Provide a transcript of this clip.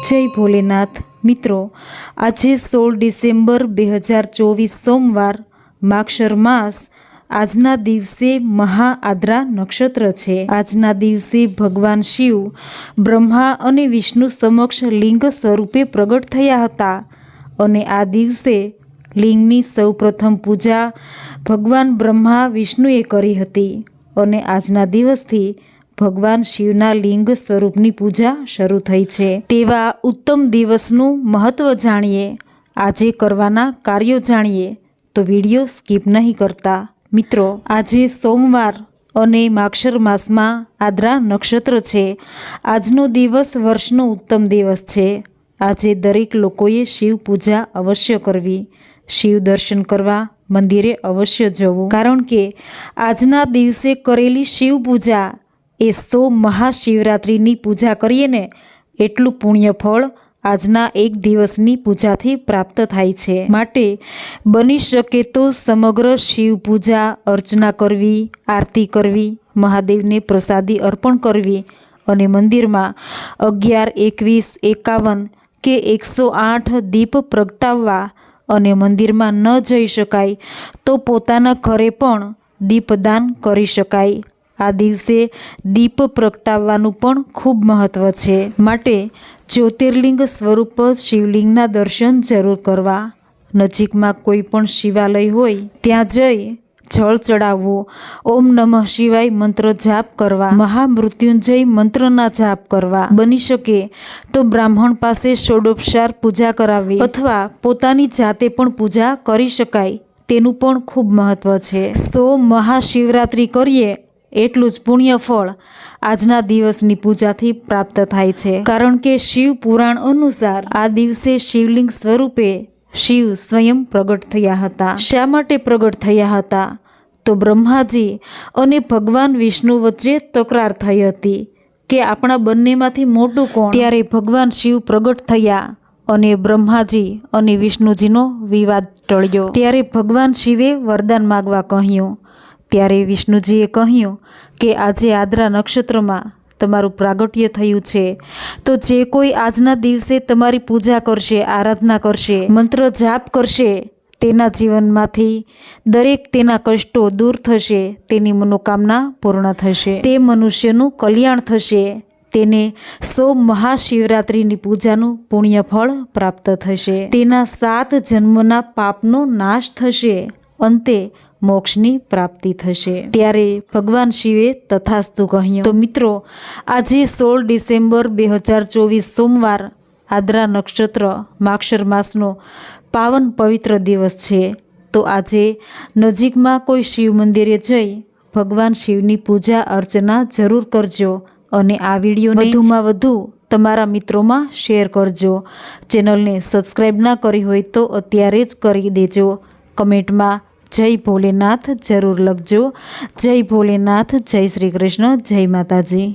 જય ભોલેનાથ મિત્રો, આજે 16 ડિસેમ્બર 2024 સોમવાર માગશર માસ। આજના દિવસે મહાઆદ્રા નક્ષત્ર છે। આજના દિવસે ભગવાન શિવ બ્રહ્મા અને વિષ્ણુ સમક્ષ લિંગ સ્વરૂપે પ્રગટ થયા હતા અને આ દિવસે લિંગની સૌપ્રથમ પૂજા ભગવાન બ્રહ્મા વિષ્ણુએ કરી હતી અને આજના દિવસથી ભગવાન શિવના લિંગ સ્વરૂપની પૂજા શરૂ થઈ છે। તેવા ઉત્તમ દિવસનું મહત્વ જાણીએ, આજે કરવાના કાર્યો જાણીએ, તો વિડીયો સ્કીપ નહીં કરતા। મિત્રો, આજે સોમવાર અને માગશર માસમાં આદ્રા નક્ષત્ર છે। આજનો દિવસ વર્ષનો ઉત્તમ દિવસ છે। આજે દરેક લોકોએ શિવ પૂજા અવશ્ય કરવી, શિવ દર્શન કરવા મંદિરે અવશ્ય જવું, કારણ કે આજના દિવસે કરેલી શિવ પૂજા એ 100 મહાશિવરાત્રિની પૂજા કરીએ ને એટલું પુણ્ય ફળ આજના એક દિવસની પૂજાથી પ્રાપ્ત થાય છે। માટે બની શકે તો સમગ્ર શિવ પૂજા અર્ચના કરવી, આરતી કરવી, મહાદેવને પ્રસાદી અર્પણ કરવી અને મંદિરમાં 11, 21, 51 કે 108 દીપ પ્રગટાવવા અને મંદિરમાં ન જઈ શકાય તો પોતાના ઘરે પણ દીપદાન કરી શકાય। આ દિવસે દીપ પ્રગટાવવાનું પણ ખૂબ મહત્વ છે। માટે જ્યોતિર્લિંગ સ્વરૂપ શિવલિંગના દર્શન જરૂર કરવા। નજીકમાં કોઈ પણ શિવાલય હોય ત્યાં જઈ જળ ચડાવવું, ઓમ નમઃ શિવાય મંત્ર જાપ કરવા, મહામૃત્યુંજય મંત્રના જાપ કરવા। બની શકે તો બ્રાહ્મણ પાસે ષોડોપચાર પૂજા કરાવવી અથવા પોતાની જાતે પણ પૂજા કરી શકાય, તેનું પણ ખૂબ મહત્વ છે। 100 મહાશિવરાત્રિ કરીએ એટલું જ પુણ્ય ફળ આજના દિવસની પૂજાથી પ્રાપ્ત થાય છે, કારણ કે શિવ પુરાણ અનુસાર આ દિવસે શિવલિંગ સ્વરૂપે શિવ સ્વયં પ્રગટ થયા હતા। શા માટે પ્રગટ થયા હતા? તો બ્રહ્માજી અને ભગવાન વિષ્ણુ વચ્ચે તકરાર થઈ હતી કે આપણા બંનેમાંથી મોટું કોણ। ત્યારે ભગવાન શિવ પ્રગટ થયા અને બ્રહ્માજી અને વિષ્ણુજીનો વિવાદ ટળ્યો। ત્યારે ભગવાન શિવે વરદાન માગવા કહ્યું। ત્યારે વિષ્ણુજીએ કહ્યું કે આજે આદ્રા નક્ષત્રમાં તમારું પ્રાગટ્ય થયું છે, તો જે કોઈ આજના દિવસે તમારી પૂજા કરશે, આરાધના કરશે, મંત્ર જાપ કરશે, તેના જીવનમાંથી દરેક તેના કષ્ટો દૂર થશે, તેની મનોકામના પૂર્ણ થશે, તે મનુષ્યનું કલ્યાણ થશે, તેને 100 મહાશિવરાત્રિની પૂજાનું પુણ્ય ફળ પ્રાપ્ત થશે, તેના 7 જન્મના પાપનો નાશ થશે, અંતે મોક્ષની પ્રાપ્તિ થશે। ત્યારે ભગવાન શિવે તથાસ્તુ કહ્યું। તો મિત્રો, આજે 16 ડિસેમ્બર 2024 સોમવાર આદ્રા નક્ષત્ર માગશર માસનો પાવન પવિત્ર દિવસ છે। તો આજે નજીકમાં કોઈ શિવ મંદિરે જઈ ભગવાન શિવની પૂજા અર્ચના જરૂર કરજો અને આ વિડીયોને વધુમાં વધુ તમારા મિત્રોમાં શેર કરજો। ચેનલને સબસ્ક્રાઈબ ના કરી હોય તો અત્યારે જ કરી દેજો। કમેન્ટમાં જય ભોલેનાથ જરૂર લખજો। જય ભોલેનાથ, જય શ્રી કૃષ્ણ, જય માતાજી।